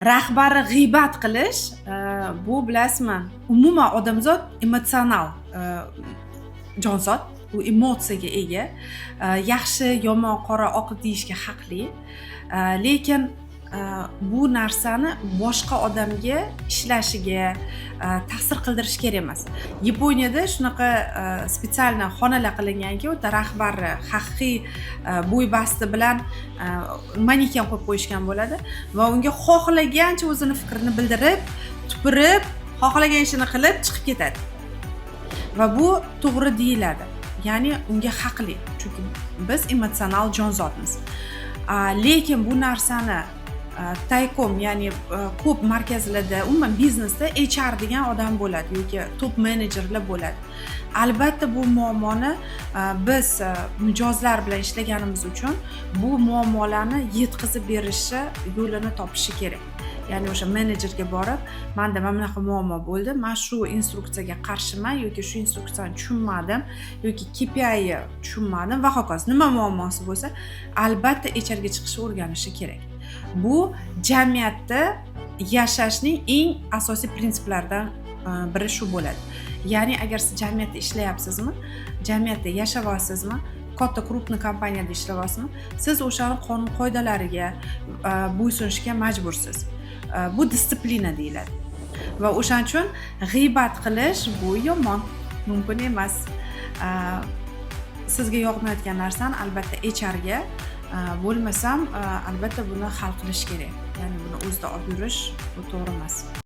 Rahbari g'iybat qilish, bu bilasizmi, umuman odamzod emotsional jonzot, u emotsiyaga ega. Yaxshi, yomon, qora, oq deyishga haqli. Lekin bu narsani boshqa odamga ishlashiga ta'sir qildirish kerak emas. Yaponiyada shunaqa spetsialni xonalar qilinganki, u yerda rahbari haqiqiy bo'y-basti bilan maneken qo'yib qo'yishgan bo'ladi va unga xohlagancha o'zini fikrini bildirib, tupurib, xohlagan ishini qilib chiqib ketadi. Va bu to'g'ri deyiladi. Ya'ni unga haqli, chunki biz emotsional jonzotmiz. Lekin bu narsani taykom, ya'ni ko'p markazlarda, umuman biznesda HR degan odam bo'ladi yoki top menejerlar bo'ladi. Albatta bu muammoni biz mijozlar bilan ishlaganimiz uchun bu muammolarni yetkazib berishi yo'lini topishi kerak. Ya'ni o'sha menejerga borib, menda mana bunaqa muammo bo'ldi, men shu instruksiyaga qarshiman yoki shu instruksiyani tushunmadim yoki KPI tushunmadim va hokazo. Nima muammosi bo'lsa, albatta HRga chiqishni o'rganishi kerak. Bu jamiyatda yashashning eng asosiy prinsiplaridan biri shu bo'ladi. Ya'ni agar siz jamiyatda ishlayapsizmi, jamiyatda yashayapsizmi, katta krupniy kompaniyada ishlayapsizmi, siz o'shaning qonun-qoidalariga bo'ysunishga majbursiz. Bu disiplina deyiladi. Va o'shaning uchun g'iybat qilish bu yomon, mumkin emas. Sizga yoqmayotgan narsani albatta HRga, bo'lmasam albatta buni hal qilish kerak. Ya'ni buni o'zida olib yurish bu to'g'ri emas.